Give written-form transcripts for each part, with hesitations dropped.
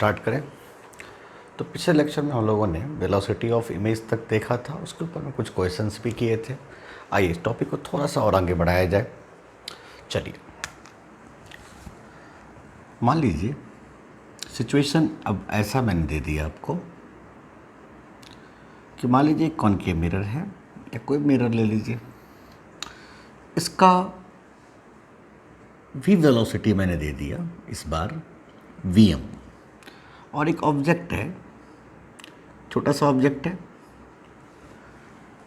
Start करें। तो पिछले लेक्चर में हम लोगों ने वेलोसिटी ऑफ इमेज तक देखा था, उसके ऊपर में कुछ क्वेश्चंस भी किए थे। आइए इस टॉपिक को थोड़ा सा और आगे बढ़ाया जाए। चलिए, मान लीजिए सिचुएशन अब ऐसा मैंने दे दिया आपको कि मान लीजिए कॉनकेव मिरर है या कोई मिरर ले लीजिए, इसका भी वेलोसिटी मैंने दे दिया इस बार vm, और एक ऑब्जेक्ट है, छोटा सा ऑब्जेक्ट है।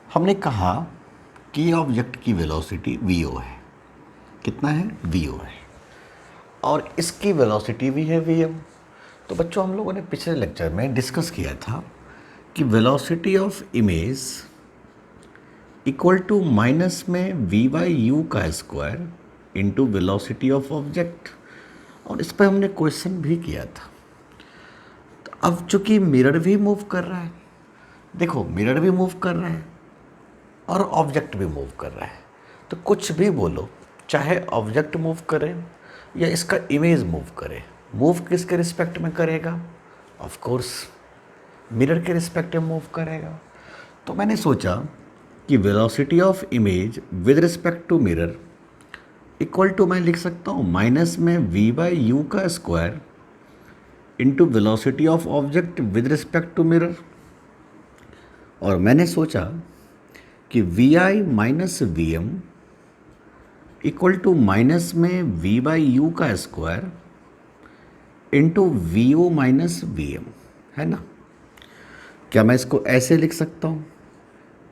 हमने कहा कि ये ऑब्जेक्ट की वेलोसिटी vo है। कितना है? vo है, और इसकी वेलोसिटी भी है vm। तो बच्चों, हम लोगों ने पिछले लेक्चर में डिस्कस किया था कि velocity of image equal to minus में v/u का square into velocity of object, और इस पर हमने क्वेश्चन भी किया था। तो अब चूंकि मिरर भी मूव कर रहा है, देखो मिरर भी मूव कर रहा है और ऑब्जेक्ट भी मूव कर रहा है, तो कुछ भी बोलो, चाहे ऑब्जेक्ट मूव करे या इसका इमेज मूव करे, मूव किसके रिस्पेक्ट में करेगा? ऑफ कोर्स मिरर के रिस्पेक्ट में मूव करेगा। तो मैंने सोचा कि velocity of image with respect to mirror equal to, मैं लिख सकता हूँ माइनस में v/u का square into velocity of object with respect to mirror. और मैंने सोचा कि vi minus vm equal to minus में v/u का square into vo minus vm, है ना? क्या मैं इसको ऐसे लिख सकता हूँ?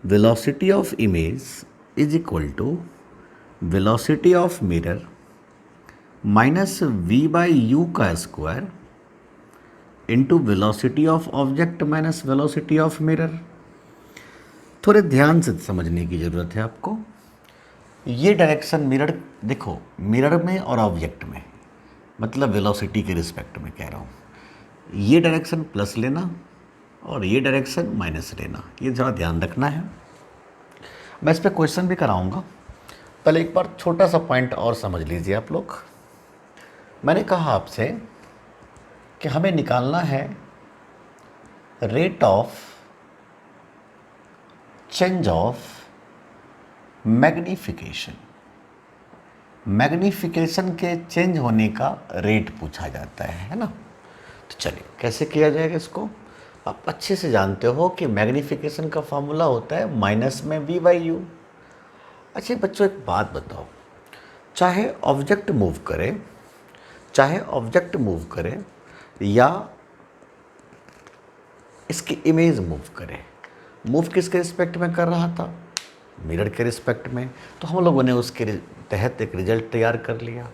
Velocity of image is equal to velocity of mirror minus v/u का square into velocity of object minus velocity of mirror. थोड़े ध्यान से समझने की ज़रूरत है आपको। ये डायरेक्शन मिरर, देखो मिरर में और ऑब्जेक्ट में, मतलब वेलोसिटी के रिस्पेक्ट में कह रहा हूँ, ये डायरेक्शन प्लस लेना और ये डायरेक्शन माइनस लेना, ये ज़रा ध्यान रखना है। मैं इस पर क्वेश्चन भी कराऊंगा। पहले एक बार छोटा सा पॉइंट और समझ लीजिए आप लोग। मैंने कहा आपसे कि हमें निकालना है rate of change of magnification. Magnification के चेंज होने का रेट पूछा जाता है ना? तो चलिए कैसे किया जाएगा इसको। आप अच्छे से जानते हो कि मैग्नीफिकेशन का फॉर्मूला होता है माइनस में v/u। अच्छा बच्चों, एक बात बताओ, चाहे ऑब्जेक्ट मूव करे, चाहे ऑब्जेक्ट मूव करे या इसकी इमेज मूव करे, मूव किसके रिस्पेक्ट में कर रहा था? मिरर के रिस्पेक्ट में। तो हम लोगों ने उसके तहत एक रिजल्ट तैयार कर लिया।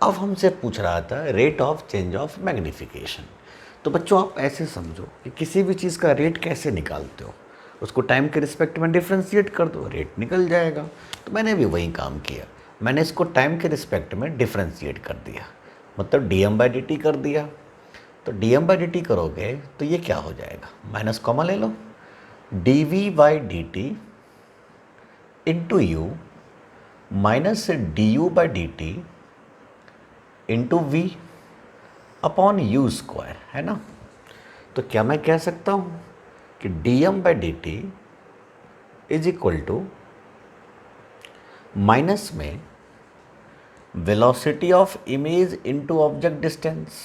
अब हमसे पूछ रहा था rate of change of magnification. तो बच्चों आप ऐसे समझो कि किसी भी चीज़ का रेट कैसे निकालते हो, उसको टाइम के रिस्पेक्ट में डिफ्रेंशिएट कर दो, रेट निकल जाएगा। तो मैंने भी वही काम किया, मैंने इसको टाइम के रिस्पेक्ट में डिफ्रेंशिएट कर दिया, मतलब dm/dt कर दिया। तो dm/dt करोगे तो ये क्या हो जाएगा? माइनस कॉमा ले लो, dv/dt into u minus du/dt into v upon u square, है ना? तो क्या मैं कह सकता हूँ कि dm/dt is equal to minus में velocity of image into object distance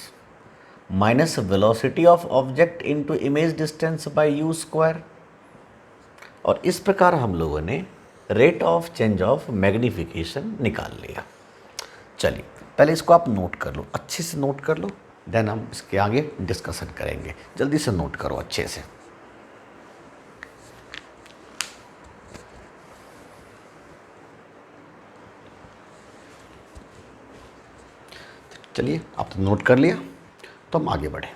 minus velocity of object into image distance by u square. और इस प्रकार हम लोगों ने rate of change of magnification निकाल लिया। चलिए पहले इसको आप नोट कर लो, अच्छे से नोट कर लो, देन हम इसके आगे डिस्कशन करेंगे। जल्दी से नोट करो अच्छे से। चलिए आप तो नोट कर लिया, तो हम आगे बढ़े।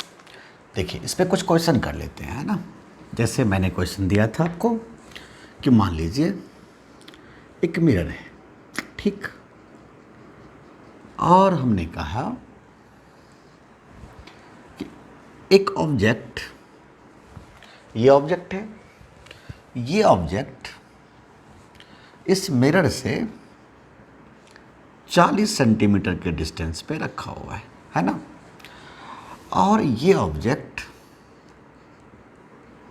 देखिए इस पर कुछ क्वेश्चन कर लेते हैं, है ना? जैसे मैंने क्वेश्चन दिया था आपको कि मान लीजिए एक मिरर है, ठीक, और हमने कहा कि एक ऑब्जेक्ट, ये ऑब्जेक्ट है, ये ऑब्जेक्ट इस मिरर से 40 सेंटीमीटर के डिस्टेंस पे रखा हुआ है ना? और ये ऑब्जेक्ट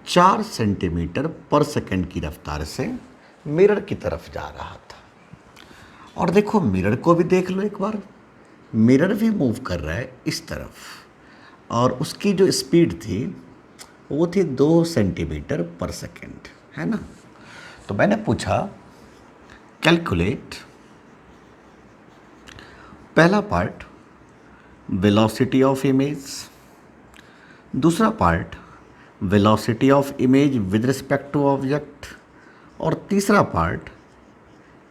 4 सेंटीमीटर पर सेकंड की रफ्तार से मिरर की तरफ जा रहा था। और देखो मिरर को भी देख लो एक बार, मिरर भी मूव कर रहा है इस तरफ और उसकी जो स्पीड थी वो थी 2 सेंटीमीटर पर सेकंड, है ना। तो मैंने पूछा कैलकुलेट, पहला पार्ट वेलोसिटी ऑफ इमेज, दूसरा part velocity of image with respect to object, और तीसरा part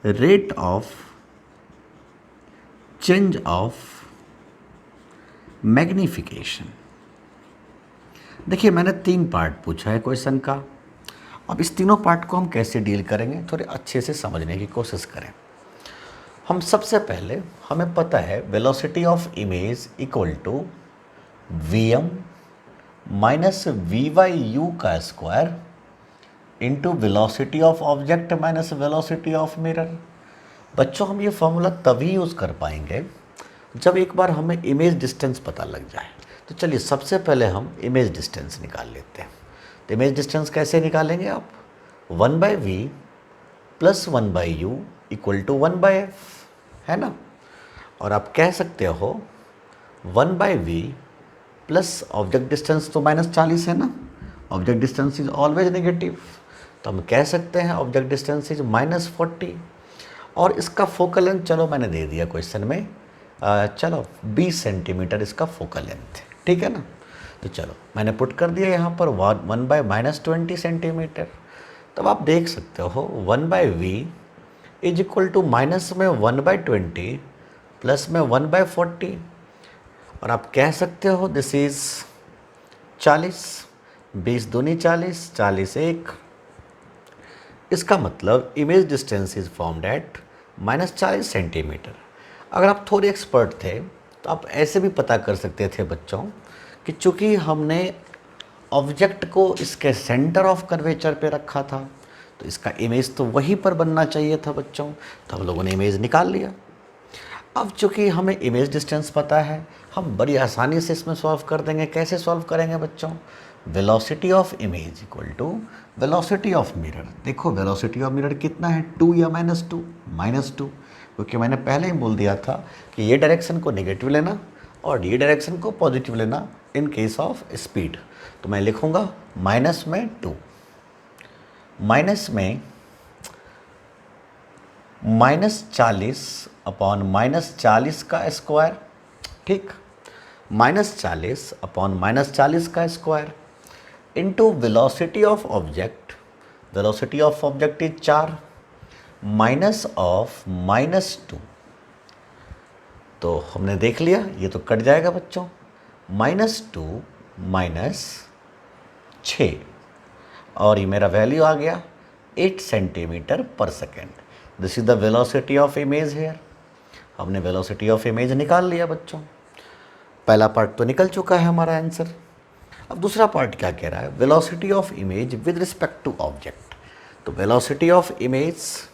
rate of change of magnification. देखिए मैंने 3 पार्ट पूछा है क्वेश्चन का। अब इस तीनों पार्ट को हम कैसे डील करेंगे थोड़े अच्छे से समझने की कोशिश करें। हम सबसे पहले, हमें पता है velocity of image equal to Vm minus VU का square into velocity of object minus velocity of mirror. बच्चों हम ये फॉर्मूला तभी यूज़ कर पाएंगे जब एक बार हमें इमेज डिस्टेंस पता लग जाए। तो चलिए सबसे पहले हम इमेज डिस्टेंस निकाल लेते हैं। तो इमेज डिस्टेंस कैसे निकालेंगे आप, 1/v plus 1/u equal to 1/f, है ना। और आप कह सकते हो 1/v प्लस ऑब्जेक्ट डिस्टेंस तो -40 है ना, object distance is always negative, तो हम कह सकते हैं ऑब्जेक्ट डिस्टेंस इज -40। और इसका फोकल लेंथ चलो मैंने दे दिया क्वेश्चन में, चलो 20 सेंटीमीटर इसका फोकल लेंथ है, ठीक है ना। तो चलो मैंने पुट कर दिया यहाँ पर 1/-20 सेंटीमीटर। तब आप देख सकते हो 1/v is equal to minus में 1/20 प्लस में 1/40, और आप कह सकते हो दिस इज 40, 20 दूनी 40, 40 1। इसका मतलब image distance is formed at -40 centimetre. अगर आप थोड़े एक्सपर्ट थे तो आप ऐसे भी पता कर सकते थे बच्चों कि चूँकि हमने ऑब्जेक्ट को इसके सेंटर ऑफ कर्वेचर पे रखा था तो इसका इमेज तो वहीं पर बनना चाहिए था बच्चों, तो हम लोगों ने इमेज निकाल लिया। अब चूँकि हमें इमेज डिस्टेंस पता है, हम बड़ी आसानी से इसमें सॉल्व कर देंगे। कैसे सॉल्व करेंगे बच्चों, velocity of image equal to velocity of mirror. देखो वेलोसिटी ऑफ मिरर कितना है, 2 या -2, -2, क्योंकि मैंने पहले ही बोल दिया था कि ये डायरेक्शन को नेगेटिव लेना और ये डायरेक्शन को पॉजिटिव लेना इन केस ऑफ स्पीड। तो मैं लिखूँगा माइनस में 2, माइनस में -40 अपॉन -40 का स्क्वायर, ठीक, -40 अपॉन -40 का square into velocity of object, velocity of object is 4 minus of -2। तो हमने देख लिया ये तो कट जाएगा बच्चों, -2 -6, और ये मेरा वैल्यू आ गया 8 सेंटीमीटर पर second. This is the velocity of image here. हमने वेलोसिटी ऑफ इमेज निकाल लिया बच्चों। पहला पार्ट तो निकल चुका है हमारा आंसर। अब दूसरा पार्ट क्या कह रहा है, velocity of image with respect to object. तो velocity of image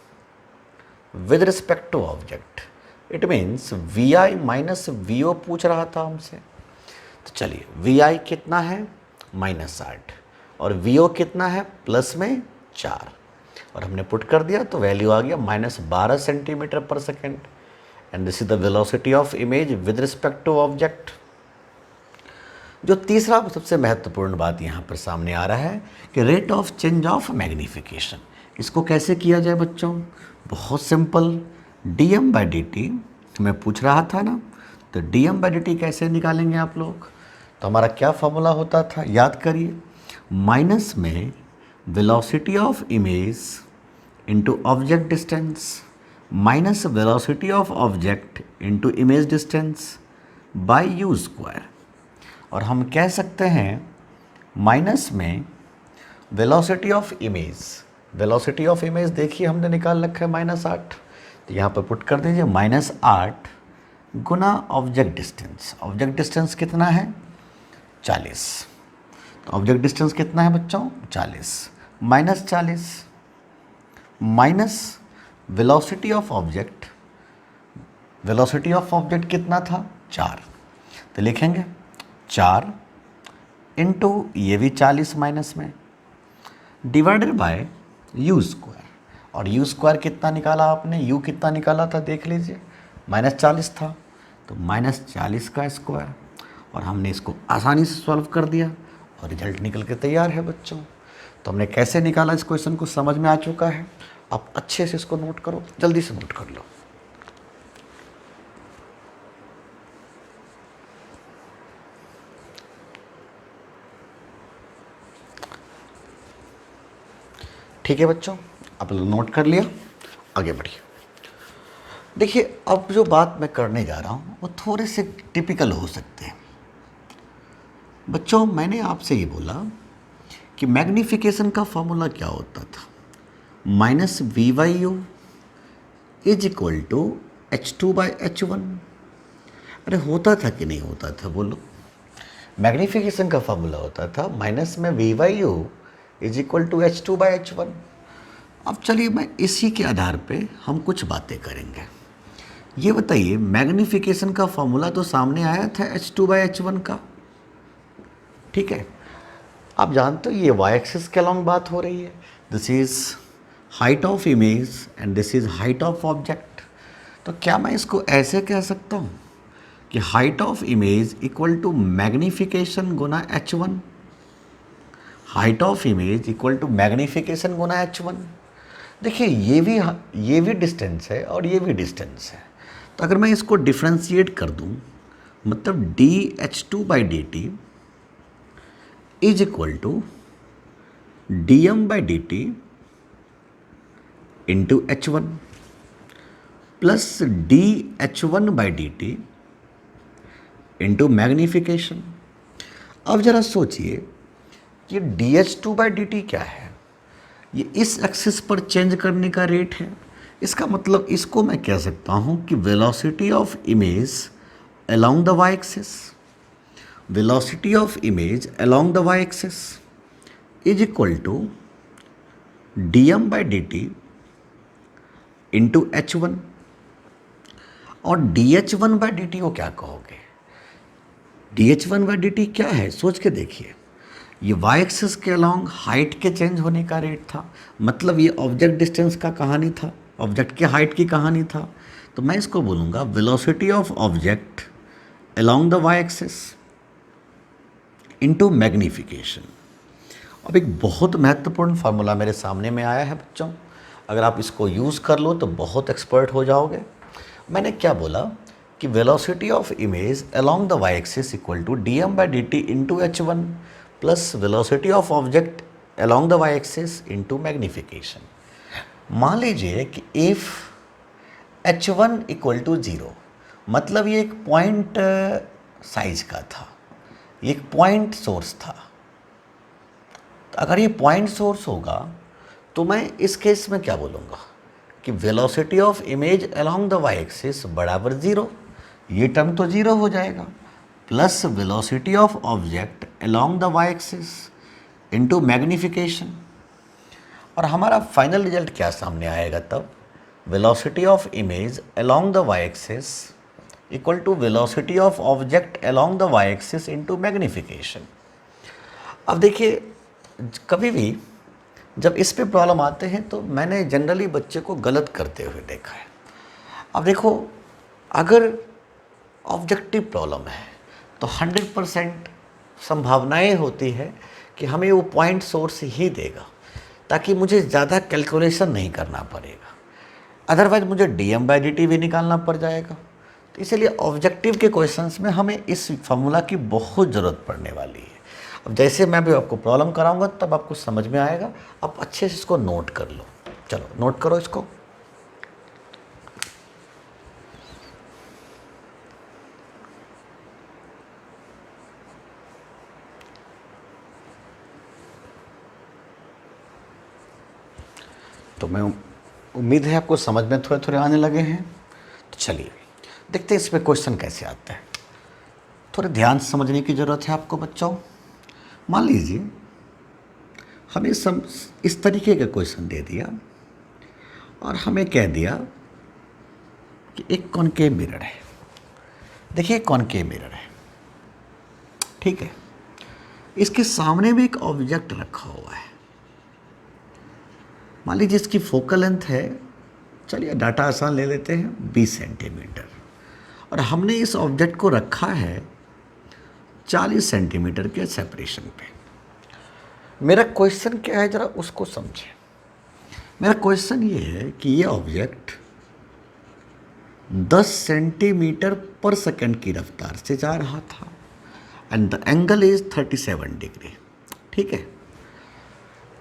with respect to object it means VI minus VO पूछ रहा था हमसे। तो चलिए VI कितना है -8 और VO कितना है प्लस में 4, और हमने पुट कर दिया तो वैल्यू आ गया -12 सेंटीमीटर पर second, and this is the velocity of image with respect to object. जो तीसरा सबसे महत्वपूर्ण बात यहाँ पर सामने आ रहा है कि rate of change of magnification. इसको कैसे किया जाए बच्चों, बहुत सिंपल, dm/dt मैं पूछ रहा था ना, तो dm/dt कैसे निकालेंगे आप लोग। तो हमारा क्या फॉर्मूला होता था, याद करिए, माइनस में velocity of image into object distance minus velocity of object into image distance by you square. और हम कह सकते हैं माइनस में velocity of image, velocity of image देखिए हमने निकाल रखा है -8, तो यहाँ पर पुट कर दीजिए -8 गुना ऑब्जेक्ट डिस्टेंस। ऑब्जेक्ट डिस्टेंस कितना है 40, तो ऑब्जेक्ट डिस्टेंस कितना है बच्चों 40, -40 minus velocity of object, velocity of object कितना था 4, तो लिखेंगे 4 इंटू ये भी 40 माइनस में डिवाइडेड बाय यू स्क्वायर। और यू स्क्वायर कितना निकाला आपने, यू कितना निकाला था देख लीजिए, -40 था, तो -40 का स्क्वायर। और हमने इसको आसानी से सॉल्व कर दिया और रिजल्ट निकल के तैयार है बच्चों। तो हमने कैसे निकाला इस क्वेश्चन को समझ में आ चुका है। आप अच्छे से इसको नोट करो, जल्दी से नोट कर लो। ठीक है बच्चों, आप लोग नोट कर लिया, आगे बढ़िए। देखिए अब जो बात मैं करने जा रहा हूँ वो थोड़े से टिपिकल हो सकते हैं। बच्चों मैंने आपसे ये बोला कि मैग्नीफिकेशन का फॉर्मूला क्या होता था, -v/u is equal to h2/h1। अरे होता था कि नहीं होता था बोलो। मैग्नीफिकेशन का फॉर्मूला होता था -v/u is equal to h2/h1। अब चलिए मैं इसी के आधार पे हम कुछ बातें करेंगे। ये बताइए मैग्नीफिकेशन का फॉर्मूला तो सामने आया था h2/h1 का, ठीक है। आप जानते हो ये y एक्सिस के अलॉन्ग बात हो रही है। This is height of image and this is height of object. तो क्या मैं इसको ऐसे कह सकता हूँ कि height of image equal to magnification गुना h1, height of image equal to magnification गुना h1। देखिए ये भी डिस्टेंस है और ये भी डिस्टेंस है। तो अगर मैं इसको डिफ्रेंशिएट कर दूं, मतलब dh2/dt is equal to dm/dt into h1 plus dh1/dt into magnification. अब जरा सोचिए कि dh2/dt क्या है, ये इस एक्सिस पर चेंज करने का रेट है। इसका मतलब इसको मैं कह सकता हूँ कि velocity of image along the Y axis, velocity of image along the Y axis is equal to dm/dt into h1। और dh1/dt को क्या कहोगे, dh1/dt क्या है सोच के देखिए। ये वाई एक्सिस के अलॉन्ग हाइट के चेंज होने का रेट था, मतलब ये ऑब्जेक्ट डिस्टेंस का कहानी था, ऑब्जेक्ट की हाइट की कहानी था। तो मैं इसको बोलूँगा velocity of object along the Y axis into magnification. अब एक बहुत महत्वपूर्ण फार्मूला मेरे सामने में आया है बच्चों, अगर आप इसको यूज़ कर लो तो बहुत एक्सपर्ट हो जाओगे। मैंने क्या बोला कि velocity of image along the Y axis equal to dm/dt into h1 plus velocity of object along the Y axis into magnification. मान लीजिए कि इफ़ h1 इक्वल टू 0, मतलब ये एक पॉइंट साइज का था, ये एक पॉइंट सोर्स था। तो अगर ये पॉइंट सोर्स होगा तो मैं इस केस में क्या बोलूँगा कि velocity of image along the Y axis बराबर 0, ये टर्म तो 0 हो जाएगा, plus velocity of object along the Y axis into magnification. और हमारा फाइनल रिजल्ट क्या सामने आएगा तब, velocity of image along the Y axis equal to velocity of object along the Y axis into magnification. अब देखिए कभी भी जब इस पे प्रॉब्लम आते हैं तो मैंने जनरली बच्चे को गलत करते हुए देखा है। अब देखो अगर ऑब्जेक्टिव प्रॉब्लम है तो 100% संभावनाएं होती है कि हमें वो पॉइंट सोर्स ही देगा, ताकि मुझे ज़्यादा कैलकुलेशन नहीं करना पड़ेगा, अदरवाइज मुझे dm/dt भी निकालना पड़ जाएगा। तो इसलिए ऑब्जेक्टिव के क्वेश्चंस में हमें इस फार्मूला की बहुत ज़रूरत पड़ने वाली है। अब जैसे मैं भी आपको प्रॉब्लम कराऊंगा तब आपको समझ में आएगा, आप अच्छे से इसको नोट कर लो। चलो नोट करो इसको। तो मैं उम्मीद है आपको समझ में थोड़े थोड़े आने लगे हैं। तो चलिए देखते हैं इसमें क्वेश्चन कैसे आता है। थोड़े ध्यान से समझने की ज़रूरत है आपको बच्चों। मान लीजिए हमें इस तरीके का क्वेश्चन दे दिया और हमें कह दिया कि एक कॉनकेव मिरर है। देखिए कॉनकेव मिरर है, ठीक है। इसके सामने भी एक ऑब्जेक्ट रखा हुआ है, मान लीजिए इसकी फोकल लेंथ है, चलिए डाटा आसान ले लेते हैं, 20 सेंटीमीटर, और हमने इस ऑब्जेक्ट को रखा है 40 सेंटीमीटर के सेपरेशन पे। मेरा क्वेश्चन क्या है, जरा उसको समझें। मेरा क्वेश्चन ये है कि ये ऑब्जेक्ट 10 सेंटीमीटर पर सेकंड की रफ्तार से जा रहा था and the angle is 37 degree. ठीक है,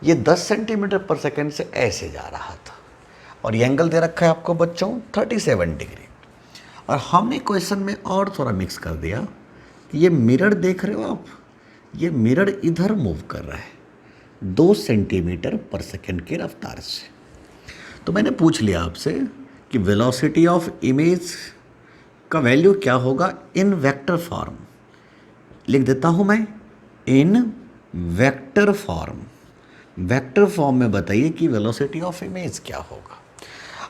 ये 10 सेंटीमीटर पर सेकंड से ऐसे जा रहा था और ये एंगल दे रखा है आपको बच्चों 37 डिग्री। और हमने क्वेश्चन में और थोड़ा मिक्स कर दिया कि ये मिरर देख रहे हो आप, ये मिरर इधर मूव कर रहा है 2 सेंटीमीटर पर सेकंड की रफ्तार से। तो मैंने पूछ लिया आपसे कि वेलोसिटी ऑफ इमेज का वैल्यू क्या होगा इन वेक्टर फॉर्म। लिख देता हूँ मैं, इन वेक्टर फॉर्म। वेक्टर फॉर्म में बताइए कि वेलोसिटी ऑफ इमेज क्या होगा।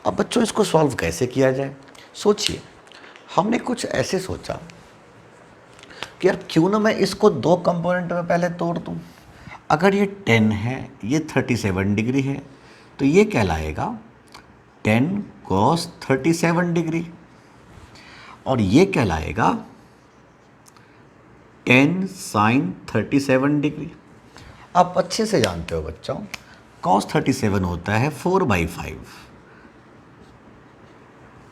अब बच्चों इसको सॉल्व कैसे किया जाए, सोचिए। हमने कुछ ऐसे सोचा कि यार क्यों ना मैं इसको 2 कंपोनेंट में पहले तोड़ दूं। अगर ये 10 है, ये 37 डिग्री है, तो ये कहलाएगा 10 cos 37 डिग्री, और ये कहलाएगा 10 sin 37 डिग्री। आप अच्छे से जानते हो बच्चों, cos 37 होता है 4/5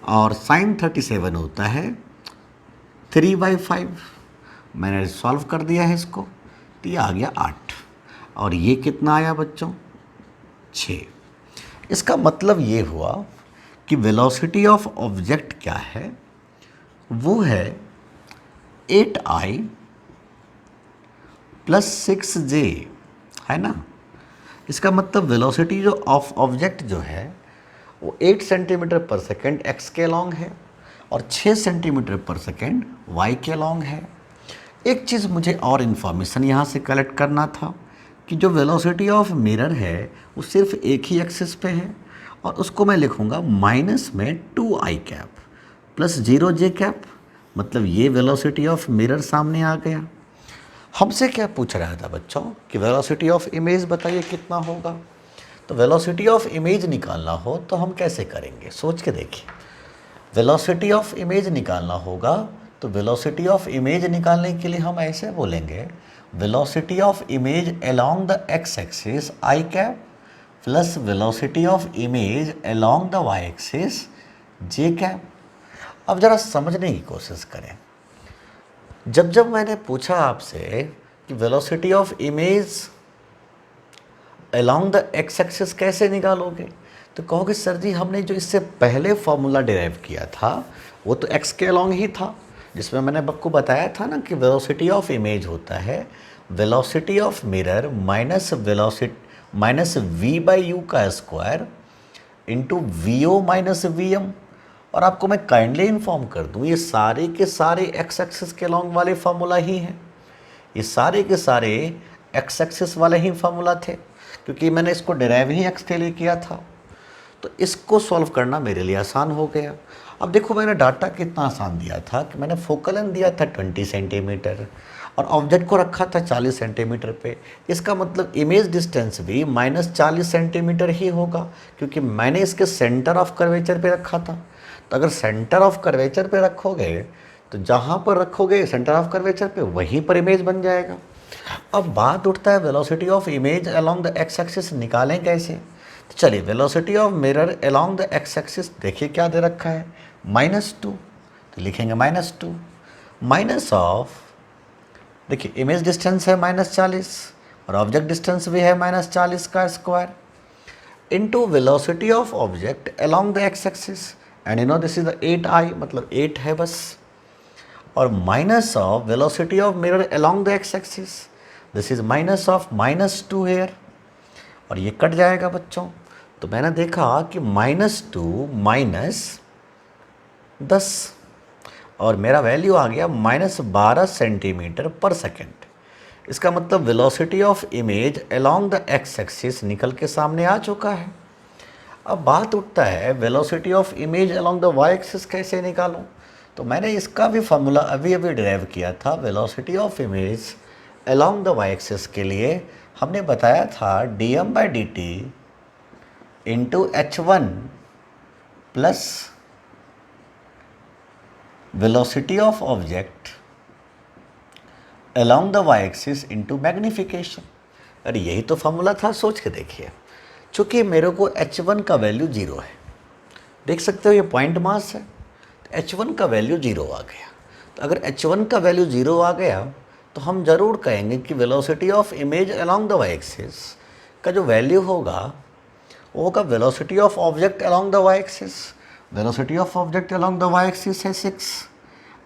और sin 37 होता है 3/5। मैंने सॉल्व कर दिया है इसको, तो ये आ गया 8 और ये कितना आया बच्चों 6। इसका मतलब ये हुआ कि वेलोसिटी ऑफ ऑब्जेक्ट क्या है, वो है 8I + 6J, है ना। इसका मतलब वेलोसिटी जो ऑफ ऑब्जेक्ट जो है वो 8 सेंटीमीटर पर सेकेंड एक्स के लॉन्ग है और 6 सेंटीमीटर पर सेकेंड वाई के लॉन्ग है। एक चीज़ मुझे और इन्फॉर्मेशन यहाँ से कलेक्ट करना था कि जो वेलोसिटी ऑफ मिरर है वो सिर्फ एक ही एक्सिस पे है, और उसको मैं लिखूँगा माइनस में 2I कैप + 0J कैप। मतलब ये वेलोसिटी ऑफ मिरर सामने आ गया। हमसे क्या पूछ रहा था बच्चों कि वेलोसिटी ऑफ इमेज बताइए कितना होगा। तो वेलोसिटी ऑफ इमेज निकालना हो तो हम कैसे करेंगे, सोच के देखिए। वेलोसिटी ऑफ इमेज निकालना होगा तो वेलोसिटी ऑफ इमेज निकालने के लिए हम ऐसे बोलेंगे, velocity of image along the x axis I cap plus velocity of image along the Y axis J cap. अब ज़रा समझने की कोशिश करें। जब मैंने पूछा आपसे कि velocity of image along the x axis कैसे निकालोगे, तो कहोगे सर जी हमने जो इससे पहले फॉर्मूला डिराइव किया था वो तो एक्स के अलोंग ही था, जिसमें मैंने आपको बताया था ना कि वेलोसिटी ऑफ इमेज होता है velocity of mirror minus v/u का square into vo minus vm। और आपको मैं काइंडली इन्फॉर्म कर दूं, ये सारे के सारे एक्स एक्सिस के लॉन्ग वाले फार्मूला ही हैं, ये सारे के सारे एक्स एक्सिस वाले ही फार्मूला थे, क्योंकि मैंने इसको डिराइव ही एक्स के लिए किया था। तो इसको सॉल्व करना मेरे लिए आसान हो गया। अब देखो मैंने डाटा कितना आसान दिया था कि मैंने फोकल लेंथ दिया था 20 सेंटीमीटर और ऑब्जेक्ट को रखा था 40 सेंटीमीटर पे। इसका मतलब इमेज डिस्टेंस भी -40 सेंटीमीटर ही होगा, क्योंकि मैंने इसके सेंटर ऑफ कर्वेचर पे रखा था। तो अगर सेंटर ऑफ कर्वेचर पे रखोगे तो जहाँ पर रखोगे सेंटर ऑफ कर्वेचर पे वहीं पर इमेज बन जाएगा। अब बात उठता है velocity of image along the x axis निकालें कैसे। तो चलिए velocity of mirror along the x axis देखिए क्या दे रखा है -2, तो लिखेंगे -2 माइनस ऑफ, देखिए इमेज डिस्टेंस है -40 और ऑब्जेक्ट डिस्टेंस भी है -40 का square into velocity of object along the x axis, and you know this is the 8I, मतलब 8 है बस, और minus of velocity of mirror along the x axis, this is minus of -2 here, और ये cut जाएगा बच्चों। तो मैंने देखा कि -2 - 10 और मेरा वैल्यू आ गया -12 सेंटीमीटर पर सेकेंड। इसका मतलब velocity of image along the x axis निकल के सामने आ चुका है। अब बात उठता है velocity of image along the Y axis कैसे निकालूं। तो मैंने इसका भी फार्मूला अभी डिराइव किया था, velocity of image along the Y axis के लिए हमने बताया था dm/dt into h1 plus velocity of object along the Y axis into magnification. अरे यही तो फॉर्मूला था, सोच के देखिए। चूंकि मेरे को h1 का वैल्यू 0 है, देख सकते हो ये पॉइंट मास है, तो h1 का वैल्यू 0 आ गया। तो अगर h1 का वैल्यू 0 आ गया तो हम ज़रूर कहेंगे कि velocity of image along the Y axis का जो वैल्यू होगा वो होगा velocity of object along the Y axis. Velocity of object along the Y axis है 6,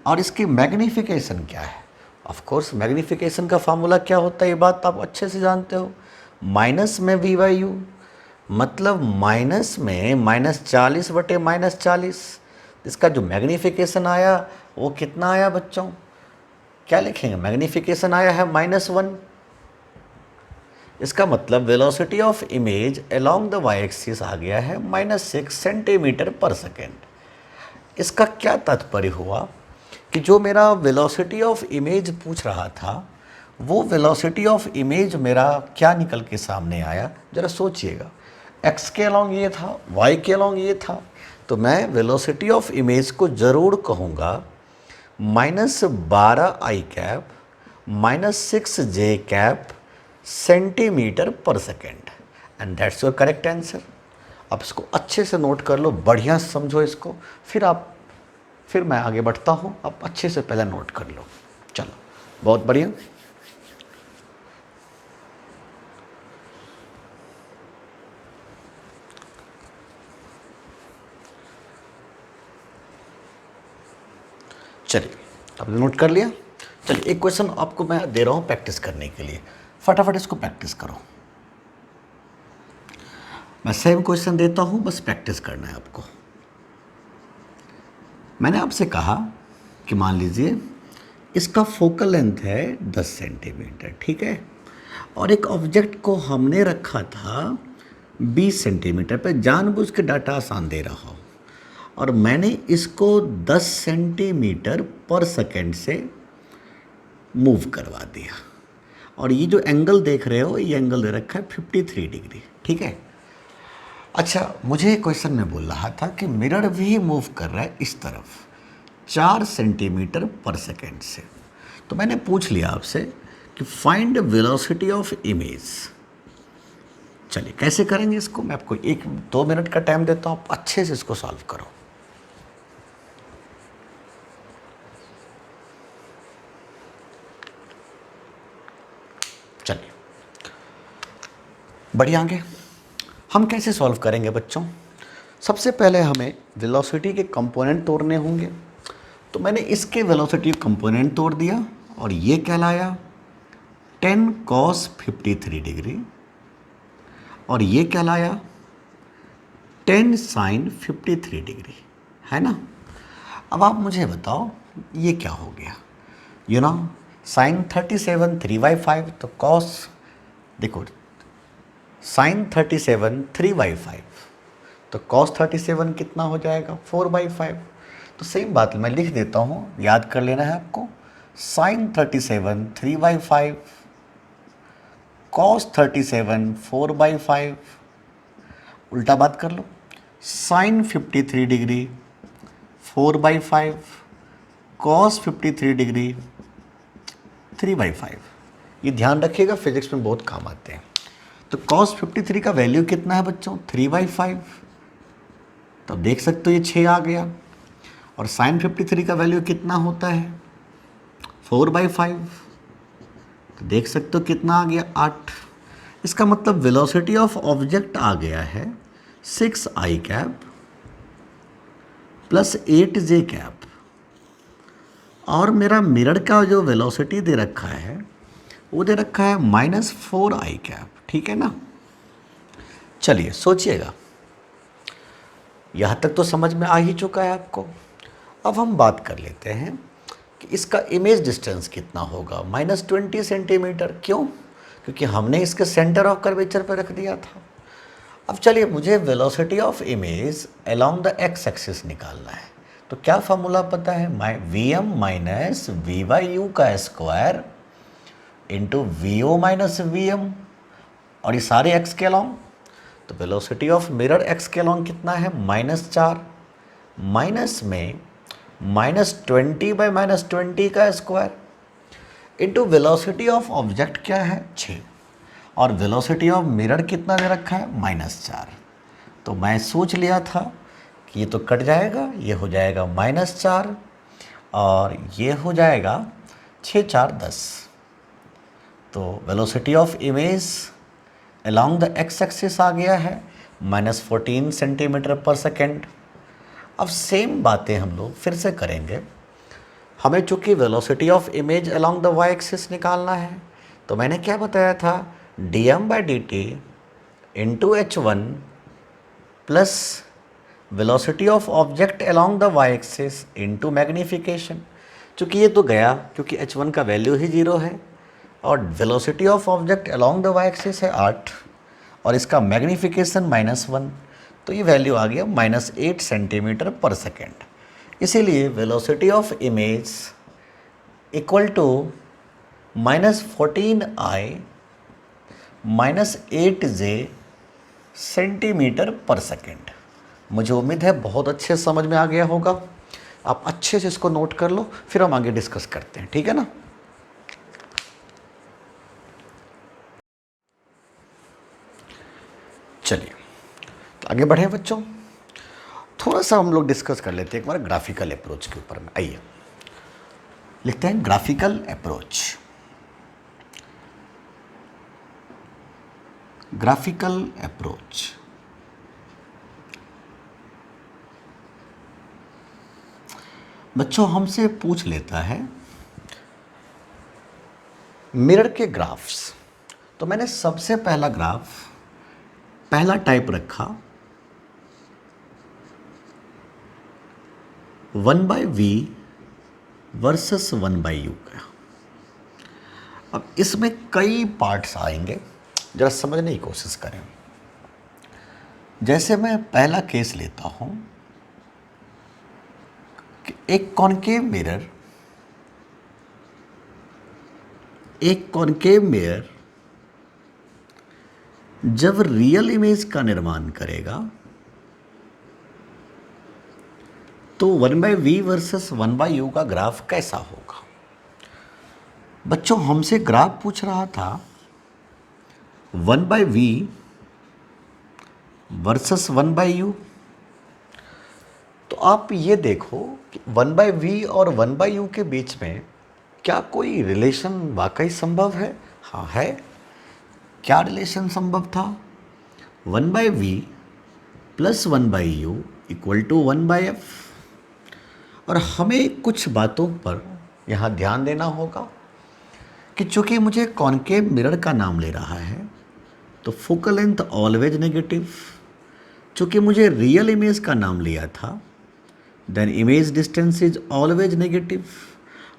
और इसकी मैग्नीफिकेशन क्या है? ऑफ कोर्स मैग्नीफिकेशन का फार्मूला क्या होता है ये बात आप अच्छे से जानते हो, माइनस में v/u, मतलब माइनस में -40/-40। इसका जो मैग्नीफिकेशन आया वो कितना आया बच्चों? क्या लिखेंगे? मैग्नीफिकेशन आया है -1। इसका मतलब velocity of image along the Y axis आ गया है -6 सेंटीमीटर पर सेकेंड। इसका क्या तात्पर्य हुआ कि जो मेरा वेलोसिटी ऑफ इमेज पूछ रहा था वो वेलोसिटी ऑफ इमेज मेरा क्या निकल के सामने आया, ज़रा सोचिएगा। x के अलोंग ये था, y के अलोंग ये था, तो मैं वेलोसिटी ऑफ इमेज को ज़रूर कहूँगा -12i cap -6j cap centimetre पर second, and that's your correct answer. आप इसको अच्छे से नोट कर लो, बढ़िया से समझो इसको, फिर मैं आगे बढ़ता हूँ। आप अच्छे से पहले नोट कर लो। चलो, बहुत बढ़िया। चलिए, आपने नोट कर लिया। चलिए, एक क्वेश्चन आपको मैं दे रहा हूँ प्रैक्टिस करने के लिए, फटाफट इसको प्रैक्टिस करो। मैं सेम क्वेश्चन देता हूँ, बस प्रैक्टिस करना है आपको। मैंने आपसे कहा कि मान लीजिए इसका फोकल लेंथ है 10 सेंटीमीटर, ठीक है, और एक ऑब्जेक्ट को हमने रखा था 20 सेंटीमीटर पे, जानबूझ के डाटा आसान दे रहा हूँ, और मैंने इसको 10 सेंटीमीटर पर सेकेंड से मूव करवा दिया, और ये जो एंगल देख रहे हो ये एंगल दे रखा है 53 डिग्री, ठीक है। अच्छा, मुझे क्वेश्चन में बोल रहा था कि मिरर भी मूव कर रहा है इस तरफ 4 सेंटीमीटर पर सेकेंड से, तो मैंने पूछ लिया आपसे कि फाइंड वेलोसिटी ऑफ इमेज। चलिए, कैसे करेंगे इसको? मैं आपको 1-2 मिनट का टाइम देता हूँ, आप अच्छे से इसको सॉल्व करो। चलिए, बढ़िया। आगे हम कैसे सॉल्व करेंगे बच्चों? सबसे पहले हमें वेलोसिटी के कंपोनेंट तोड़ने होंगे, तो मैंने इसके वेलोसिटी कंपोनेंट तोड़ दिया, और ये क्या लाया 10 cos 53 डिग्री, और ये क्या लाया 10 sin 53 डिग्री, है ना। अब आप मुझे बताओ ये क्या हो गया? यू नो sin 37 3/5, तो cos, देखो sin 37 3/5, तो cos 37 कितना हो जाएगा 4/5। तो सेम बात मैं लिख देता हूँ, याद कर लेना है आपको। sin 37 3/5, cos 37 4/5। उल्टा बात कर लो, sin 53 डिग्री 4/5, cos 53 डिग्री 3/5। ये ध्यान रखिएगा, फिजिक्स में बहुत काम आते हैं। तो cos 53 का वैल्यू कितना है बच्चों 3/5, तो अब देख सकते हो ये 6 आ गया, और sin 53 का वैल्यू कितना होता है 4/5, तो देख सकते हो कितना आ गया 8। इसका मतलब वेलोसिटी ऑफ ऑब्जेक्ट आ गया है 6i cap plus 8j cap, और मेरा मिरर का जो वेलोसिटी दे रखा है वो दे रखा है -4i कैप, ठीक है ना। चलिए सोचिएगा, यहाँ तक तो समझ में आ ही चुका है आपको। अब हम बात कर लेते हैं कि इसका इमेज डिस्टेंस कितना होगा -20 सेंटीमीटर। क्यों? क्योंकि हमने इसके सेंटर ऑफ कर्वेचर पर रख दिया था। अब चलिए, मुझे velocity of image along the x axis निकालना है, तो क्या फार्मूला पता है? Vm - V/u का square into V O minus V M, और ये सारे एक्स के अलॉन्ग, तो वेलोसिटी ऑफ मिरर एक्स के अलॉन्ग कितना है, -4, माइनस में -20 बाई -20 का square into velocity of object क्या है 6, और वेलोसिटी ऑफ मिरर कितना दे रखा है -4। तो मैं सोच लिया था कि ये तो कट जाएगा, ये हो जाएगा -4 और ये हो जाएगा 6 4 10। तो velocity of image along the x axis आ गया है -14 सेंटीमीटर पर सेकेंड। अब सेम बातें हम लोग फिर से करेंगे। हमें चूंकि velocity of image along the Y axis निकालना है, तो मैंने क्या बताया था, dm/dt into h1 plus velocity of object along the Y axis into magnification. चूँकि ये तो गया क्योंकि h1 का वैल्यू ही 0 है, और velocity of object along the Y axis है 8, और इसका मैग्नीफिकेशन -1, तो ये वैल्यू आ गया -8 सेंटीमीटर पर सेकेंड। इसीलिए velocity of image equal to -14I -8J centimetre पर सेकेंड। मुझे उम्मीद है बहुत अच्छे समझ में आ गया होगा। आप अच्छे से इसको नोट कर लो, फिर हम आगे डिस्कस करते हैं, ठीक है ना। चलिए तो आगे बढ़े बच्चों, थोड़ा सा हम लोग डिस्कस कर लेते हैं एक बार ग्राफिकल अप्रोच के ऊपर में। आइए लिखते हैं ग्राफिकल अप्रोच। ग्राफिकल अप्रोच, बच्चों हमसे पूछ लेता है मिरर के ग्राफ्स। तो मैंने सबसे पहला ग्राफ, पहला टाइप रखा 1/v वर्सेस 1/u का। अब इसमें कई पार्ट्स आएंगे, जरा समझने की कोशिश करें। जैसे मैं पहला केस लेता हूं कि एक कॉनकेव मिरर जब रियल इमेज का निर्माण करेगा तो 1/v वर्सेस 1/u का ग्राफ कैसा होगा। बच्चों हमसे ग्राफ पूछ रहा था 1/v वर्सेस 1/u। तो आप ये देखो कि 1/v और 1/u के बीच में क्या कोई रिलेशन वाकई संभव है। हाँ है। क्या रिलेशन संभव था, 1/v plus 1/u equal to 1/f। और हमें कुछ बातों पर यहाँ ध्यान देना होगा कि चूंकि मुझे कॉनकेव मिरर का नाम ले रहा है तो फोकल लेंथ ऑलवेज नेगेटिव। चूंकि मुझे रियल इमेज का नाम लिया था then image distance is always negative,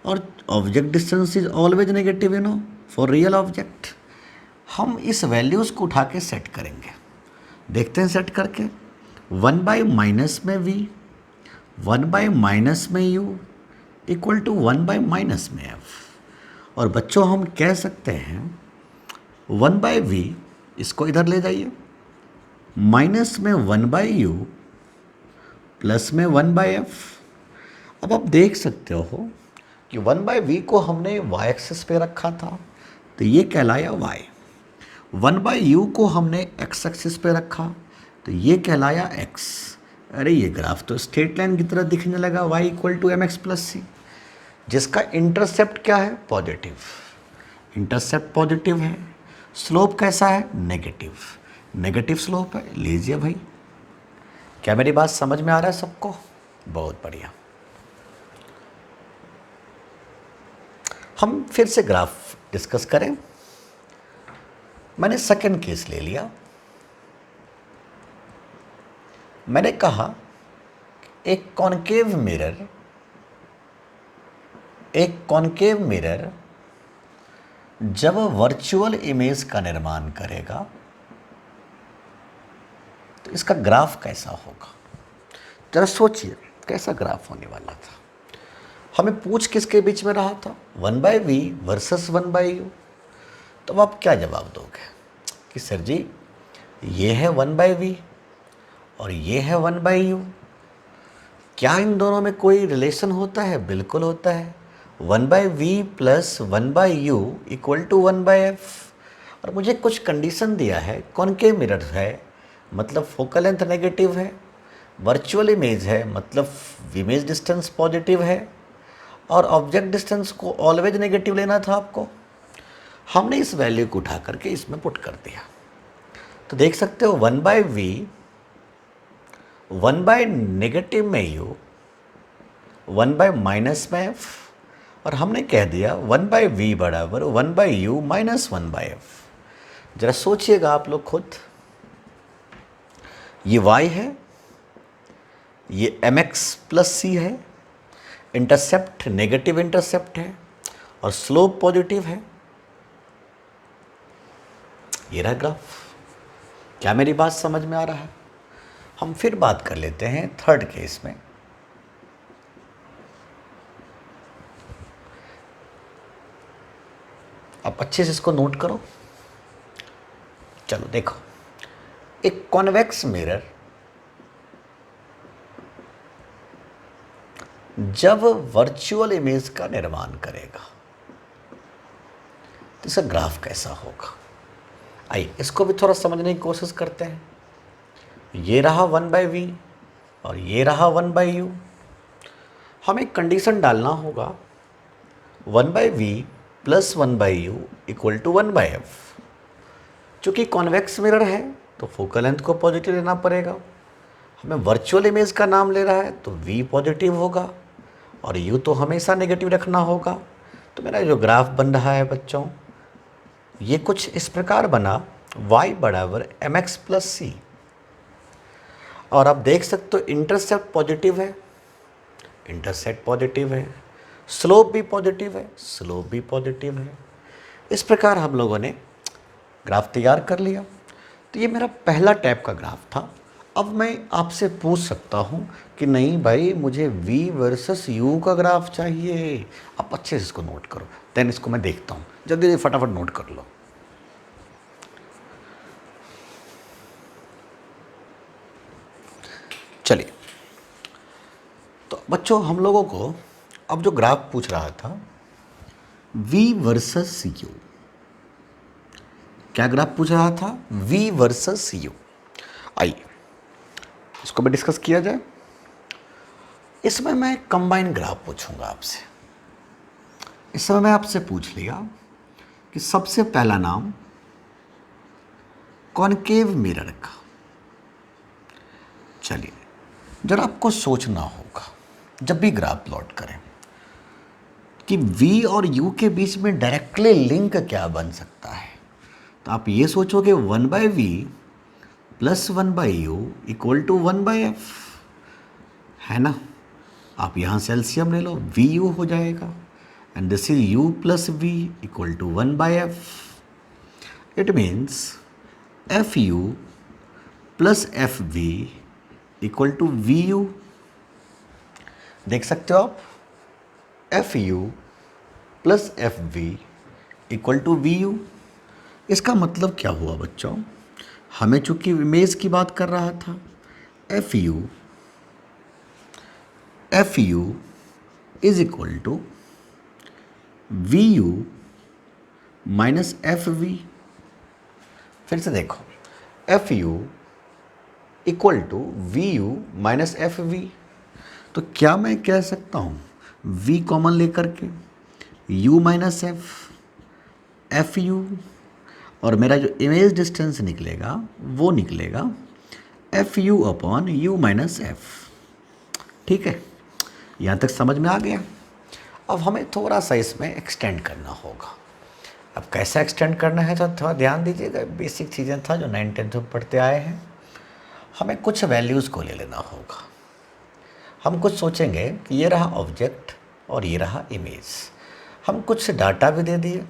और object distance is always negative for real object. हम इस वैल्यूज़ को उठा के सेट करेंगे, देखते हैं सेट करके। 1/- में v, 1/- में u इक्वल टू 1/- में f। और बच्चों हम कह सकते हैं 1/v, इसको इधर ले जाइए, माइनस में 1/u प्लस में 1/f। अब आप देख सकते हो कि 1/v को हमने y एक्सिस पे रखा था तो ये कहलाया y, 1/u को हमने x एक्सिस पे रखा तो ये कहलाया x। अरे ये ग्राफ तो स्ट्रेट लाइन की तरह दिखने लगा, y equal to mx plus c, जिसका इंटरसेप्ट क्या है, पॉजिटिव। इंटरसेप्ट पॉजिटिव है, स्लोप कैसा है, नेगेटिव स्लोप है। लीजिए भाई, क्या मेरी बात समझ में आ रहा है सबको, बहुत बढ़िया। हम फिर से ग्राफ डिस्कस करें। मैंने सेकंड केस ले लिया। मैंने कहा एक कॉनकेव मिरर जब वर्चुअल इमेज का निर्माण करेगा तो इसका ग्राफ कैसा होगा। जरा सोचिए कैसा ग्राफ होने वाला था। हमें पूछ किसके बीच में रहा था, 1/v वर्सेस 1/u। तो अब आप क्या जवाब दोगे कि सर जी ये है 1/v और ये है 1/u, क्या इन दोनों में कोई रिलेशन होता है? बिल्कुल होता है। 1/v plus 1/u equal to 1/f। और मुझे कुछ कंडीशन दिया है, कॉनकेव मिरर है मतलब फोकल लेंथ नेगेटिव है, वर्चुअल इमेज है मतलब इमेज डिस्टेंस पॉजिटिव है, और ऑब्जेक्ट डिस्टेंस को ऑलवेज नेगेटिव लेना था आपको। हमने इस वैल्यू को उठा करके इसमें पुट कर दिया। तो देख सकते हो 1/v 1/नेगेटिव में u 1/- में f, और हमने कह दिया 1/v बराबर 1/u माइनस 1/f। जरा सोचिएगा आप लोग खुद, ये y है, ये mx प्लस c है, इंटरसेप्ट नेगेटिव इंटरसेप्ट है और स्लोप पॉजिटिव है। ये रहा ग्राफ। क्या मेरी बात समझ में आ रहा है? हम फिर बात कर लेते हैं थर्ड केस में। आप अच्छे से इसको नोट करो। चलो देखो, एक कॉन्वेक्स मिरर जब वर्चुअल इमेज का निर्माण करेगा तो इसका ग्राफ कैसा होगा? आइए इसको भी थोड़ा समझने की कोशिश करते हैं। ये रहा 1/v और ये रहा 1/u। हमें कंडीशन डालना होगा 1/v plus 1/u equal to 1/f। चूँकि कॉन्वेक्स मिरर है तो फोकल लेंथ को पॉजिटिव लेना पड़ेगा। हमें वर्चुअल इमेज का नाम ले रहा है तो v पॉजिटिव होगा और u तो हमेशा नेगेटिव रखना होगा। तो मेरा जो ग्राफ बन रहा है बच्चों, ये कुछ इस प्रकार बना, y बराबर mx प्लस c। और आप देख सकते हो इंटरसेप्ट पॉजिटिव है, इंटरसेप्ट पॉजिटिव है, स्लोप भी पॉजिटिव है, स्लोप भी पॉजिटिव है। इस प्रकार हम लोगों ने ग्राफ तैयार कर लिया। तो ये मेरा पहला टाइप का ग्राफ था। अब मैं आपसे पूछ सकता हूँ कि नहीं भाई मुझे v वर्सेस u का ग्राफ चाहिए। आप अच्छे से इसको नोट करो, देन इसको मैं देखता हूँ। जल्दी जल्दी फटाफट नोट कर लो। चलिए, तो बच्चों हम लोगों को अब जो ग्राफ पूछ रहा था v वर्सेस u, क्या ग्राफ पूछ रहा था? v versus u। आइए इसको भी डिस्कस किया जाए। इसमें मैं कंबाइन ग्राफ पूछूंगा आपसे। इस समय मैं आपसे पूछ लिया कि सबसे पहला नाम कॉनकेव मिरर का। चलिए जरा आपको सोचना होगा जब भी ग्राफ प्लॉट करें कि v और u के बीच में डायरेक्टली लिंक क्या बन सकता है। तो आप ये सोचोगे 1/v plus 1/u equal to 1/f, है ना? आप यहाँ से एलसीएम ले लो, vu हो जाएगा and this is u plus v equal to 1/f। It means fu plus fv equal to vu। देख सकते हो आप, fu plus fv equal to vu। इसका मतलब क्या हुआ बच्चों? हमें चूंकि इमेज की बात कर रहा था, fu is equal to vu minus fv। फिर से देखो, fu equal to vu minus fv। तो क्या मैं कह सकता हूँ v कॉमन लेकर के u माइनस fu, और मेरा जो इमेज डिस्टेंस निकलेगा वो निकलेगा fu upon u minus f। ठीक है, यहाँ तक समझ में आ गया। अब हमें थोड़ा सा इसमें एक्सटेंड करना होगा। अब कैसा एक्सटेंड करना है तो थोड़ा ध्यान दीजिएगा। बेसिक चीज़ें था जो 9th-10th में पढ़ते आए हैं। हमें कुछ वैल्यूज़ को ले लेना होगा। हम कुछ सोचेंगे कि ये रहा ऑब्जेक्ट और ये रहा इमेज। हम कुछ डाटा भी दे दिए।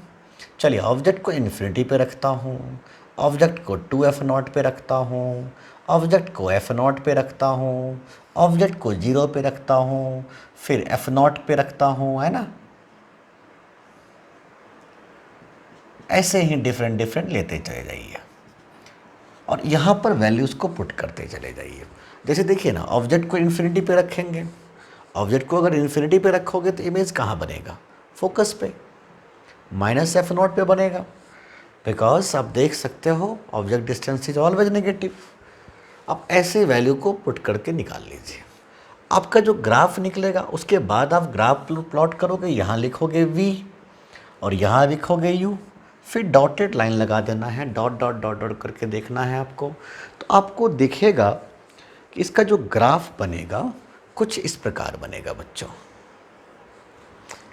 चलिए ऑब्जेक्ट को इन्फिनिटी पे रखता हूँ, ऑब्जेक्ट को 2f0 पे रखता हूँ, ऑब्जेक्ट को f0 पे रखता हूँ, ऑब्जेक्ट को 0 पे रखता हूँ, फिर f0 पे रखता हूँ, है ना? ऐसे ही डिफरेंट डिफरेंट लेते चले जाइए और यहाँ पर वैल्यूज़ को पुट करते चले जाइए। जैसे देखिए ना, ऑब्जेक्ट को इन्फिनिटी पे रखेंगे, ऑब्जेक्ट को अगर इन्फिनिटी पे रखोगे तो इमेज कहाँ बनेगा, फोकस पे, -f0 पे बनेगा, बिकॉज आप देख सकते हो object distance is always negative. आप ऐसे वैल्यू को पुट करके निकाल लीजिए। आपका जो ग्राफ निकलेगा उसके बाद आप ग्राफ प्लॉट करोगे, यहाँ लिखोगे v और यहाँ लिखोगे u, फिर डॉटेड लाइन लगा देना है, डॉट डॉट डॉट डॉट करके देखना है आपको। तो आपको दिखेगा कि इसका जो ग्राफ बनेगा कुछ इस प्रकार बनेगा बच्चों।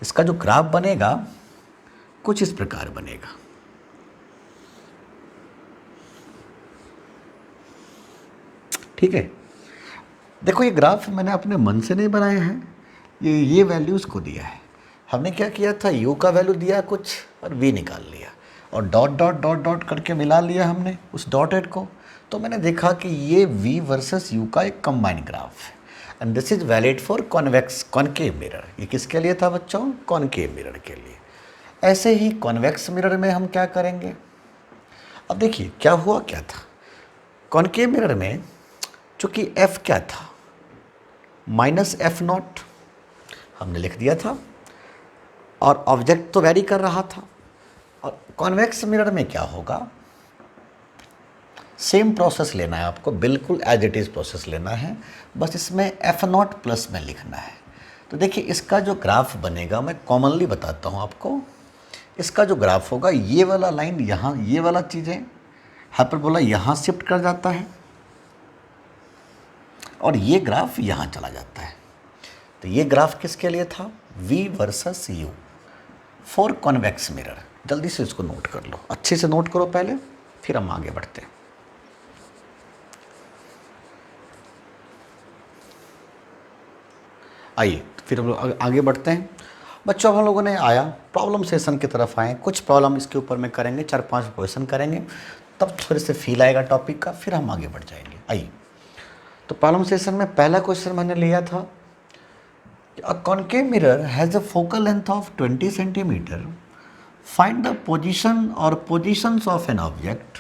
इसका जो ग्राफ बनेगा कुछ इस प्रकार बनेगा। ठीक है, देखो ये ग्राफ मैंने अपने मन से नहीं बनाया है, ये वैल्यूज़ को दिया है। हमने क्या किया था, u का वैल्यू दिया कुछ और v निकाल लिया और डॉट डॉट डॉट डॉट करके मिला लिया हमने उस डॉटेड को। तो मैंने देखा कि ये v वर्सेस u का एक कंबाइंड ग्राफ है and this is valid for concave mirror. ये किसके लिए था बच्चों, कॉनकेव मिरर के लिए। ऐसे ही कॉन्वेक्स मिरर में हम क्या करेंगे, अब देखिए क्या हुआ क्या था। कॉनकेव मिरर में चूँकि f क्या था, -f0 हमने लिख दिया था और ऑब्जेक्ट तो वेरी कर रहा था। और कॉन्वेक्स मिरर में क्या होगा, सेम प्रोसेस लेना है आपको, बिल्कुल एज इट इज़ प्रोसेस लेना है, बस इसमें f0 प्लस में लिखना है। तो देखिए इसका जो ग्राफ बनेगा, मैं कॉमनली बताता हूँ आपको, इसका जो ग्राफ होगा, ये वाला लाइन यहाँ, ये वाला चीज़ें हाइपरबोला यहाँ शिफ्ट कर जाता है और ये ग्राफ यहाँ चला जाता है। तो ये ग्राफ किसके लिए था, v versus u for convex mirror. जल्दी से इसको नोट कर लो, अच्छे से नोट करो पहले, फिर हम आगे बढ़ते हैं। आइए फिर हम लोग आगे बढ़ते हैं। बच्चों अब हम लोगों ने आया प्रॉब्लम सेशन की तरफ आए, कुछ प्रॉब्लम इसके ऊपर में करेंगे, 4-5 क्वेश्चन करेंगे, तब थोड़े से फील आएगा टॉपिक का, फिर हम आगे बढ़ जाएंगे। आइए, तो प्रॉब्लम सेशन में पहला क्वेश्चन मैंने लिया था, a concave mirror has a focal length of 20 centimetre, find the position और positions of an object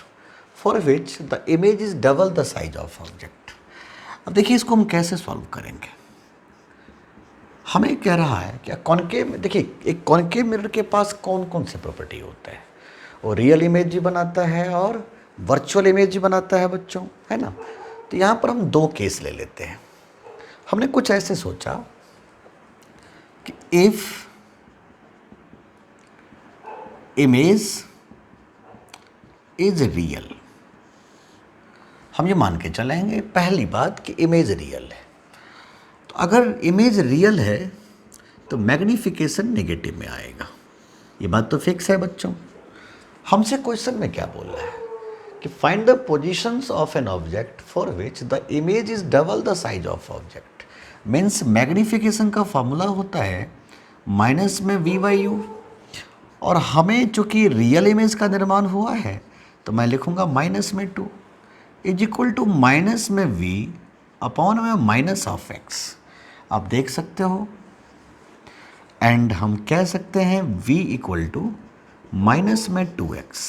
for which the image is double the size of object. अब देखिए इसको हम कैसे सॉल्व करेंगे। हमें कह रहा है कि कॉनकेव, देखिए एक कॉनकेव मिरर के पास कौन कौन से प्रॉपर्टी होते हैं, वो रियल इमेज भी बनाता है और वर्चुअल इमेज भी बनाता है बच्चों, है ना। तो यहाँ पर हम 2 केस ले लेते हैं। हमने कुछ ऐसे सोचा कि इफ इमेज इज रियल, हम ये मान के चलेंगे पहली बात कि इमेज रियल है। तो अगर इमेज रियल है तो मैग्नीफिकेशन नेगेटिव में आएगा, ये बात तो फिक्स है बच्चों। हमसे क्वेश्चन में क्या बोल रहा है कि find the positions of an object for which the image is double the size of object. Means magnification का फॉर्मूला होता है माइनस में v/u, और हमें चूँकि रियल इमेज का निर्माण हुआ है तो मैं लिखूँगा माइनस में 2 इज इक्वल टू माइनस में v अपॉन में माइनस ऑफ x। आप देख सकते हो, एंड हम कह सकते हैं v इक्वल टू माइनस में 2x।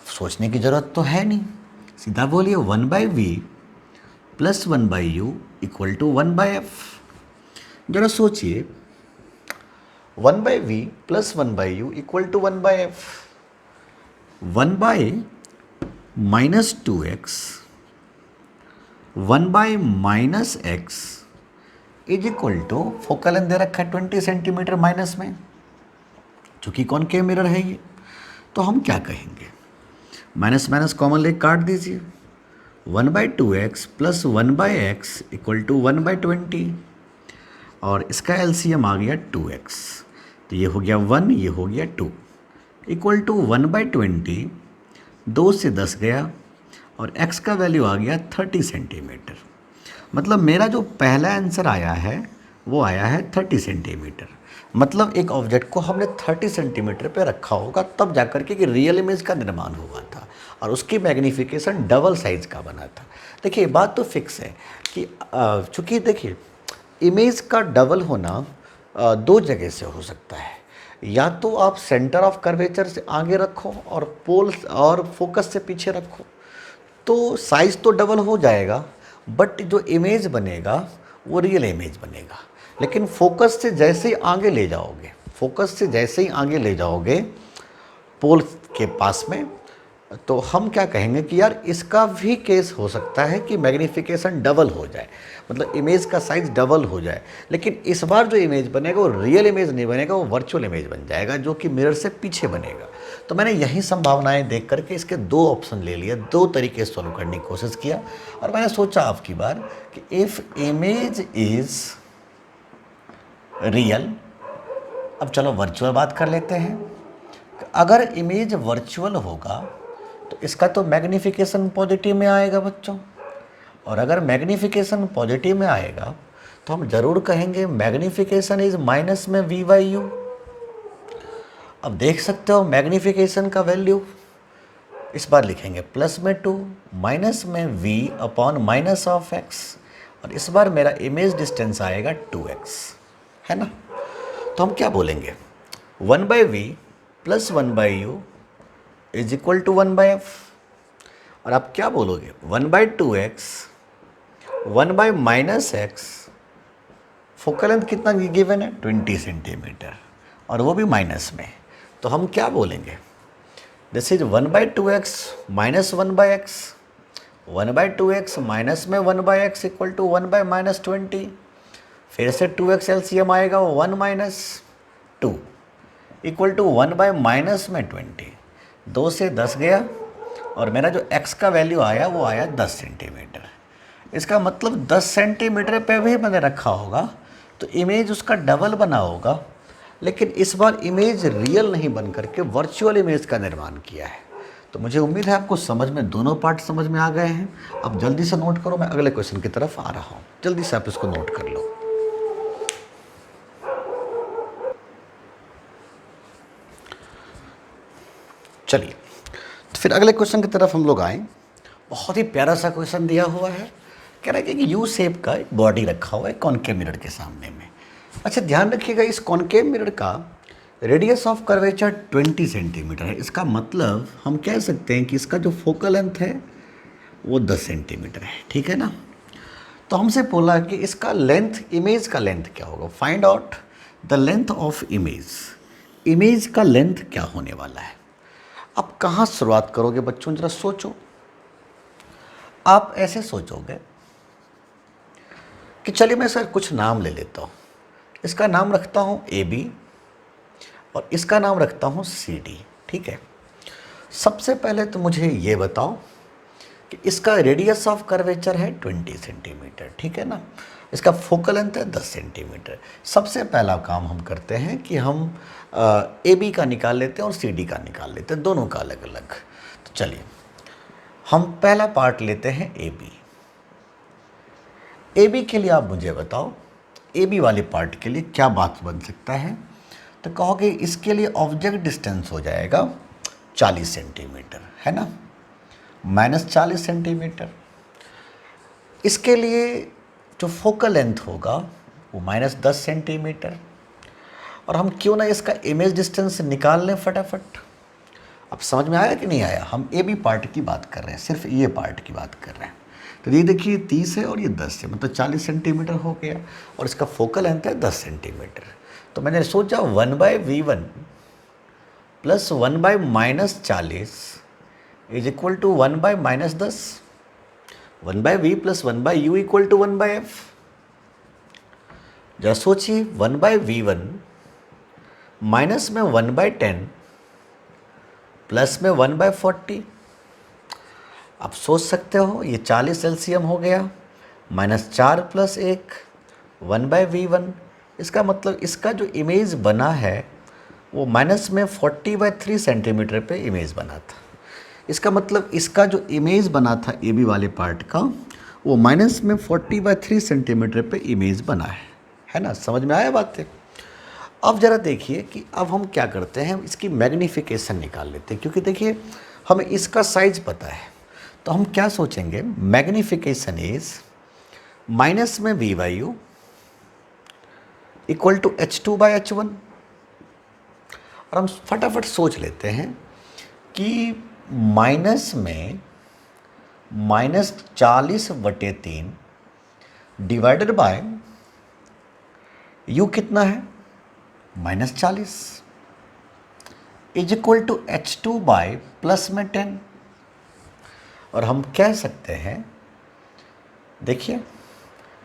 सोचने की ज़रूरत तो है नहीं, सीधा बोलिए 1/v plus 1/u equal to 1/f। जरा सोचिए 1/v plus 1/u equal to 1/f। 1 by minus 2x 1 by minus x is equal to, focal length दे रखा है 20 सेंटीमीटर माइनस में, चूँकि कॉनकेव मिरर है ये, तो हम क्या कहेंगे, माइनस माइनस कॉमन ले काट दीजिए, 1/2x plus 1/x equal to 1/20, और इसका एलसीएम आ गया 2x, तो ये हो गया 1, ये हो गया 2, इक्वल टू 1/20, 2 से 10 गया और x का वैल्यू आ गया 30 सेंटीमीटर। मतलब मेरा जो पहला आंसर आया है वो आया है 30 सेंटीमीटर। मतलब एक ऑब्जेक्ट को हमने 30 सेंटीमीटर पे रखा होगा तब जाकर के कि रियल इमेज का निर्माण हुआ था और उसकी मैग्नीफिकेशन डबल साइज का बना था। देखिए बात तो फिक्स है कि चूँकि देखिए इमेज का डबल होना 2 जगह से हो सकता है। या तो आप सेंटर ऑफ कर्वेचर से आगे रखो और पोल और फोकस से पीछे रखो, तो साइज तो डबल हो जाएगा, बट जो इमेज बनेगा वो रियल इमेज बनेगा। लेकिन फोकस से जैसे ही आगे ले जाओगे, फोकस से जैसे ही आगे ले जाओगे पोल के पास में, तो हम क्या कहेंगे कि यार इसका भी केस हो सकता है कि मैग्नीफिकेशन डबल हो जाए, मतलब इमेज का साइज डबल हो जाए। लेकिन इस बार जो इमेज बनेगा वो रियल इमेज नहीं बनेगा, वो वर्चुअल इमेज बन जाएगा जो कि मिरर से पीछे बनेगा। तो मैंने यही संभावनाएं देख करके इसके दो ऑप्शन ले लिए, दो तरीके से सॉल्व करने की कोशिश किया। और मैंने सोचा आपकी बार कि इफ़ इमेज इज रियल, अब चलो वर्चुअल बात कर लेते हैं। अगर इमेज वर्चुअल होगा तो इसका तो मैग्नीफिकेशन पॉजिटिव में आएगा बच्चों, और अगर मैग्नीफिकेशन पॉजिटिव में आएगा तो हम जरूर कहेंगे मैग्नीफिकेशन इज माइनस में v बाई यू। अब देख सकते हो मैग्नीफिकेशन का वैल्यू इस बार लिखेंगे प्लस में 2, माइनस में v upon minus of x, और इस बार मेरा इमेज डिस्टेंस आएगा 2x, है ना। तो हम क्या बोलेंगे, 1 by V plus 1 by U is equal to 1 by F. और आप क्या बोलोगे, 1 by 2x 1 by minus X, focal length कितना गिवन है 20 सेंटीमीटर, और वो भी माइनस में। तो हम क्या बोलेंगे, this is 1 by 2x minus 1 by X, 1 by 2x minus में 1 by X equal to 1 by minus 20, फिर से 2x एलसीएम आएगा 1 minus 2 equal to 1 by minus में 20, 2 से 10 गया, और मेरा जो x का वैल्यू आया वो आया 10 सेंटीमीटर। इसका मतलब 10 सेंटीमीटर पे भी मैंने रखा होगा तो इमेज उसका डबल बना होगा, लेकिन इस बार इमेज रियल नहीं बन करके वर्चुअल इमेज का निर्माण किया है। तो मुझे उम्मीद है आपको समझ में दोनों पार्ट समझ में आ गए हैं। अब जल्दी से नोट करो, मैं अगले क्वेश्चन की तरफ आ रहा हूँ, जल्दी से आप इसको नोट कर लो। चलिए तो फिर अगले क्वेश्चन की तरफ हम लोग आए। बहुत ही प्यारा सा क्वेश्चन दिया हुआ है, कह रहा है कि यू शेप का एक बॉडी रखा हुआ है कॉनकेव मिरर के सामने में। अच्छा ध्यान रखिएगा, इस कॉनकेव मिरर का रेडियस ऑफ कर्वेचर 20 सेंटीमीटर है। इसका मतलब हम कह सकते हैं कि इसका जो फोकल लेंथ है वो 10 सेंटीमीटर है, ठीक है ना। तो हमसे बोला कि इसका लेंथ, इमेज का लेंथ क्या होगा, find out the length of image. Image का लेंथ क्या होने वाला है। अब कहाँ शुरुआत करोगे बच्चों, जरा सोचो। आप ऐसे सोचोगे कि चलिए मैं सर कुछ नाम ले लेता हूँ, इसका नाम रखता हूँ AB और इसका नाम रखता हूँ CD, ठीक है। सबसे पहले तो मुझे ये बताओ कि इसका रेडियस ऑफ कर्वेचर है 20 सेंटीमीटर, ठीक है ना। इसका फोकल लेंथ है 10 सेंटीमीटर। सबसे पहला काम हम करते हैं कि हम AB का निकाल लेते हैं और CD का निकाल लेते हैं, दोनों का अलग अलग। तो चलिए हम पहला पार्ट लेते हैं AB। AB के लिए आप मुझे बताओ, AB वाले पार्ट के लिए क्या बात बन सकता है। तो कहोगे इसके लिए ऑब्जेक्ट डिस्टेंस हो जाएगा 40 सेंटीमीटर, है ना, माइनस 40 सेंटीमीटर। इसके लिए जो फोकल लेंथ होगा वो माइनस 10 सेंटीमीटर। और हम क्यों ना इसका इमेज डिस्टेंस निकाल लें फटाफट। अब समझ में आया कि नहीं आया, हम AB पार्ट की बात कर रहे हैं, सिर्फ ये पार्ट की बात कर रहे हैं। तो ये देखिए 30 है और ये 10 है, मतलब 40 सेंटीमीटर हो गया, और इसका फोकल लेंथ है 10 सेंटीमीटर। तो मैंने सोचा 1 by V1 plus 1 by minus 40 is equal to 1 by minus 10, 1 by V plus 1 by U equal to 1 by F। जरा सोचिए 1 बाई V1 माइनस में 1 बाई 10 प्लस में 1 बाई 40। आप सोच सकते हो ये 40 एलसीएम हो गया, माइनस 4 प्लस 1 1 बाई V1। इसका मतलब इसका जो इमेज बना है वो माइनस में 40/3 सेंटीमीटर पे इमेज बना था। इसका मतलब इसका जो इमेज बना था AB वाले पार्ट का वो माइनस में 40/3 सेंटीमीटर पे इमेज बना है ना। समझ में आया बात है। अब ज़रा देखिए कि अब हम क्या करते हैं, इसकी मैग्नीफिकेशन निकाल लेते हैं, क्योंकि देखिए हमें इसका साइज पता है। तो हम क्या सोचेंगे, मैग्नीफिकेशन इज माइनस में V by U equal to H2/H1। और हम फटाफट सोच लेते हैं कि माइनस में -40/3 डिवाइडेड बाय यू कितना है -40 is equal to H2 by plus में 10। और हम कह सकते हैं, देखिए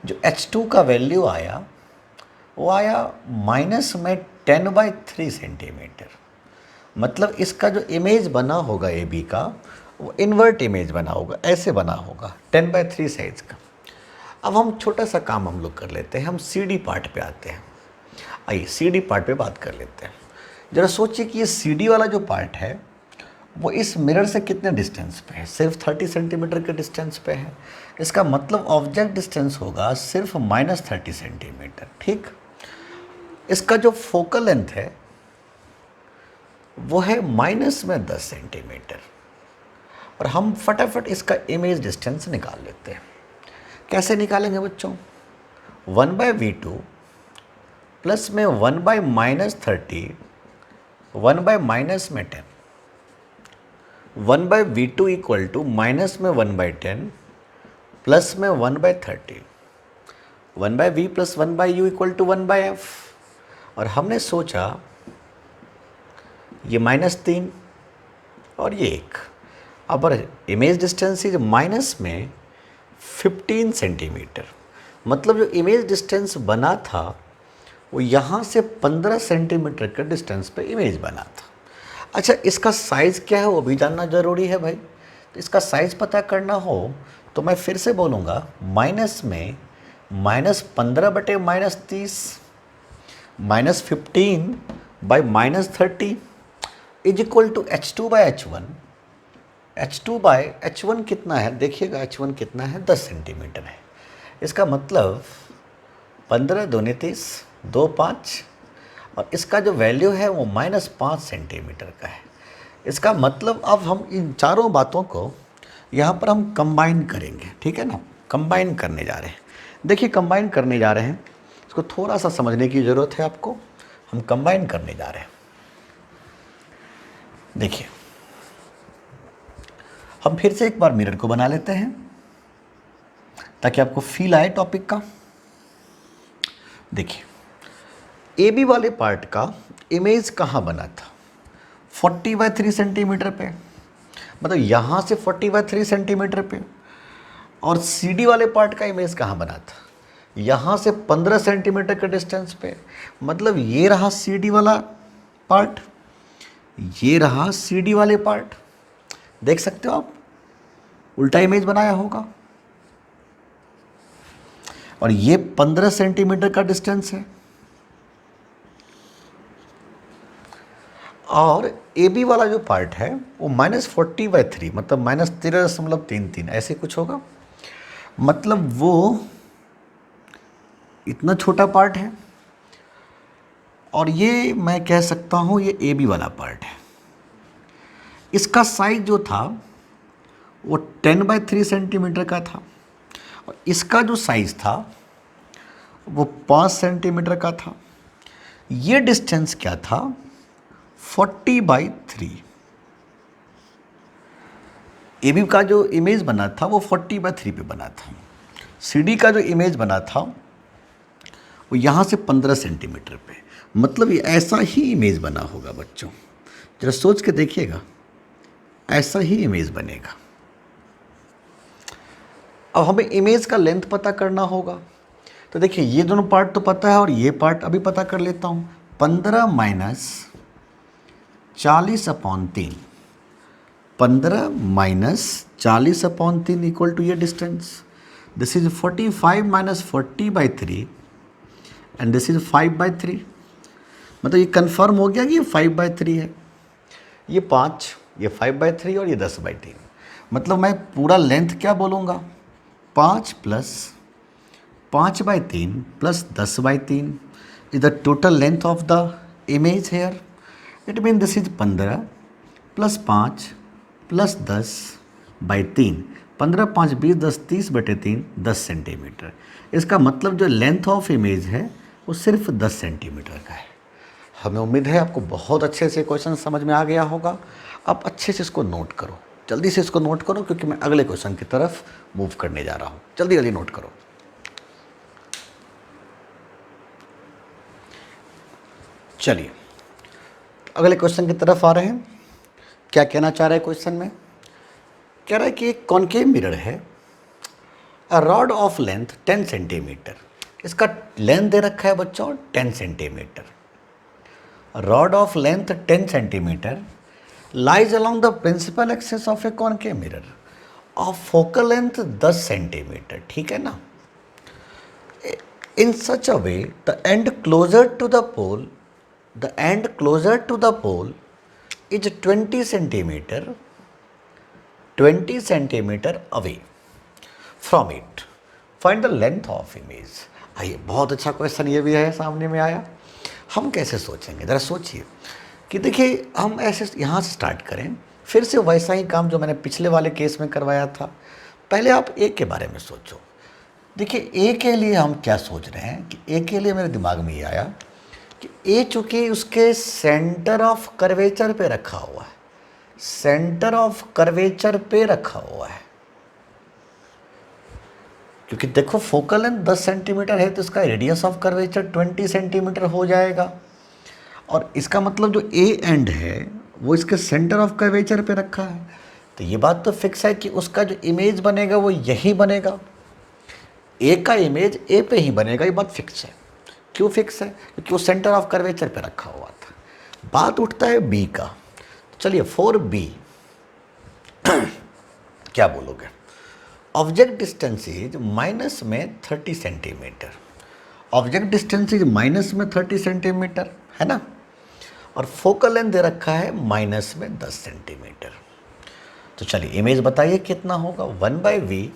जो H2 का वैल्यू आया वो आया माइनस में 10/3 सेंटीमीटर। मतलब इसका जो इमेज बना होगा ए बी का वो इन्वर्ट इमेज बना होगा, ऐसे बना होगा 10/3 साइज का। अब हम छोटा सा काम हम लोग कर लेते हैं, हम सी डी पार्ट पे आते हैं। आइए सी डी पार्ट पे बात कर लेते हैं। ज़रा सोचिए कि ये सी डी वाला जो पार्ट है वो इस मिरर से कितने डिस्टेंस पे है, सिर्फ 30 सेंटीमीटर के डिस्टेंस पे है। इसका मतलब ऑब्जेक्ट डिस्टेंस होगा सिर्फ -30 सेंटीमीटर, ठीक। इसका जो फोकल लेंथ है वो है -10 सेंटीमीटर। और हम फटाफट इसका इमेज डिस्टेंस निकाल लेते हैं। कैसे निकालेंगे बच्चों? 1/V2 प्लस में 1/-30 1/- में 10 1/V2 इक्वल टू माइनस में 1/10 प्लस में 1/30 1/V plus 1/U equal to 1/F। और हमने सोचा ये -3 और ये 1। अब इमेज डिस्टेंस इज माइनस में 15 सेंटीमीटर। मतलब जो इमेज डिस्टेंस बना था वो यहाँ से 15 सेंटीमीटर के डिस्टेंस पे इमेज बना था। अच्छा, इसका साइज़ क्या है वो भी जानना ज़रूरी है भाई। तो इसका साइज़ पता करना हो तो मैं फिर से बोलूँगा, माइनस में -15/-30 -15/-30 is equal to H2/H1। H2/H1 कितना है? देखिएगा H1 कितना है, 10 सेंटीमीटर है। इसका मतलब 15 दूनी 30 2 5 और इसका जो वैल्यू है वो -5 सेंटीमीटर का है। इसका मतलब अब हम इन चारों बातों को यहाँ पर हम कंबाइन करेंगे, ठीक है ना। कंबाइन करने जा रहे हैं। देखिए कंबाइन करने जा रहे हैं, इसको थोड़ा सा समझने की ज़रूरत है आपको। हम कंबाइन करने जा रहे हैं। देखिए हम फिर से एक बार मिरर को बना लेते हैं ताकि आपको फील आए टॉपिक का। देखिए ए बी वाले पार्ट का इमेज कहाँ बना था? 40/3 सेंटीमीटर पे, मतलब यहाँ से 40/3 सेंटीमीटर पे। और सी डी वाले पार्ट का इमेज कहाँ बना था? यहाँ से 15 सेंटीमीटर के डिस्टेंस पे। मतलब ये रहा सी डी वाला पार्ट, ये रहा सी डी वाले पार्ट। देख सकते हो आप, उल्टा इमेज बनाया होगा। और ये 15 सेंटीमीटर का डिस्टेंस है। और ए बी वाला जो पार्ट है वो -40/3 मतलब -13.33 ऐसे कुछ होगा। मतलब वो इतना छोटा पार्ट है। और ये मैं कह सकता हूँ ये ए बी वाला पार्ट है। इसका साइज जो था वो 10/3 सेंटीमीटर का था। और इसका जो साइज था वो 5 सेंटीमीटर का था। ये डिस्टेंस क्या था? 40/3। ए बी का जो इमेज बना था वो 40/3 पे बना था। सी डी का जो इमेज बना था वो यहाँ से 15 सेंटीमीटर पे। मतलब ये ऐसा ही इमेज बना होगा बच्चों। जरा सोच के देखिएगा, ऐसा ही इमेज बनेगा। अब हमें इमेज का लेंथ पता करना होगा। तो देखिए ये दोनों पार्ट तो पता है और ये पार्ट अभी पता कर लेता हूँ। 15 - 40/3 15 - 40/3 इक्वल टू ये distance. This is 45 - 40/3 and this is 5/3। मतलब ये कंफर्म हो गया कि ये 5/3 है। ये 5, ये 5/3 और ये 10/3। मतलब मैं पूरा लेंथ क्या बोलूँगा? 5 + 5/3 + 10/3 is the total length of the image here. It means this is 15 + 5 + 10/3। 15 5 20 10 30/3 10 centimetre. इसका मतलब जो लेंथ ऑफ इमेज है वो सिर्फ 10 सेंटीमीटर का है। हमें उम्मीद है आपको बहुत अच्छे से क्वेश्चन समझ में आ गया होगा। आप अच्छे से इसको नोट करो, जल्दी से इसको नोट करो, क्योंकि मैं अगले क्वेश्चन की तरफ मूव करने जा रहा हूँ। जल्दी जल्दी नोट करो। चलिए अगले क्वेश्चन की तरफ आ रहे हैं। क्या कहना चाह रहे हैं क्वेश्चन में? कह रहा है कि एक कॉनकेव मिरर है, a rod of length 10 centimetre. इसका लेंथ दे रखा है बच्चों 10 centimetre. Rod of length 10 centimetre lies along the principal axis of a concave mirror of focal length 10 centimetre. ठीक है ना? In such a way the end closer to the pole, the end closer to the pole is 20 centimetre away from it. Find the length of image. आइए, बहुत अच्छा question ये भी है, सामने में आया। हम कैसे सोचेंगे, ज़रा सोचिए कि देखिए हम ऐसे यहाँ से स्टार्ट करें, फिर से वैसा ही काम जो मैंने पिछले वाले केस में करवाया था। पहले आप ए के बारे में सोचो। देखिए ए के लिए हम क्या सोच रहे हैं कि ए के लिए मेरे दिमाग में ये आया कि ए चूँकि उसके सेंटर ऑफ कर्वेचर पे रखा हुआ है, सेंटर ऑफ कर्वेचर पे रखा हुआ है, क्योंकि देखो फोकल लेंथ 10 सेंटीमीटर है तो इसका रेडियस ऑफ कर्वेचर 20 सेंटीमीटर हो जाएगा। और इसका मतलब जो ए एंड है वो इसके सेंटर ऑफ कर्वेचर पे रखा है, तो ये बात तो फिक्स है कि उसका जो इमेज बनेगा वो यही बनेगा। ए का इमेज ए पे ही बनेगा, ये बात फिक्स है। क्यों फिक्स है? क्योंकि वो सेंटर ऑफ कर्वेचर पे रखा हुआ था। बात उठता है बी का। चलिए फॉर बी क्या बोलोगे? ऑब्जेक्ट डिस्टेंस इज माइनस में 30 centimetre. Object distance is minus में 30 सेंटीमीटर है ना, और फोकल लेंथ दे रखा है माइनस में 10 सेंटीमीटर। तो चलिए इमेज बताइए कितना होगा? 1/v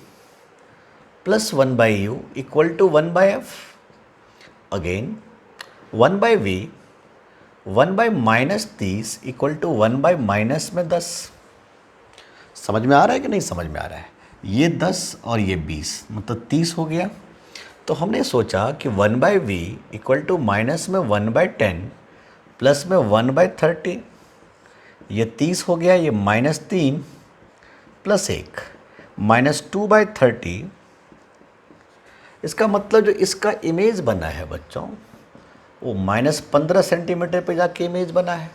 plus 1/u equal to 1/f। Again 1/v 1/-30 equal to 1/- में 10। समझ में आ रहा है कि नहीं समझ में आ रहा है? ये 10 और ये 20 मतलब 30 हो गया। तो हमने सोचा कि 1/v इक्वल टू माइनस में 1/10 प्लस में 1/30, ये 30 हो गया, ये -3 प्लस 1 -2/30। इसका मतलब जो इसका इमेज बना है बच्चों वो -15 सेंटीमीटर पे जाके इमेज बना है।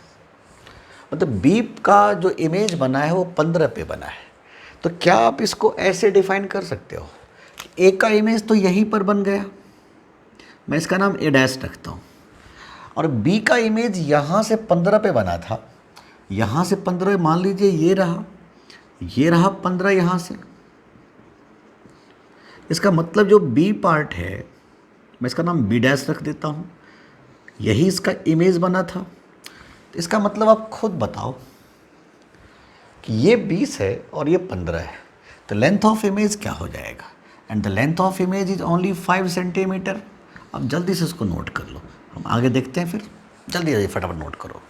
मतलब बी का जो इमेज बना है वो 15 पे बना है। तो क्या आप इसको ऐसे डिफाइन कर सकते हो कि ए का इमेज तो यहीं पर बन गया, मैं इसका नाम ए डैश रखता हूँ, और बी का इमेज यहाँ से 15 पे बना था, यहाँ से 15 मान लीजिए ये रहा 15 यहाँ से। इसका मतलब जो बी पार्ट है मैं इसका नाम बी डैश रख देता हूँ, यही इसका इमेज बना था। तो इसका मतलब आप खुद बताओ कि ये 20 है और ये 15 है, तो लेंथ ऑफ इमेज क्या हो जाएगा? And the length of image is only 5 centimetre. अब जल्दी से इसको नोट कर लो, हम आगे देखते हैं फिर। जल्दी जल्दी फटाफट नोट करो।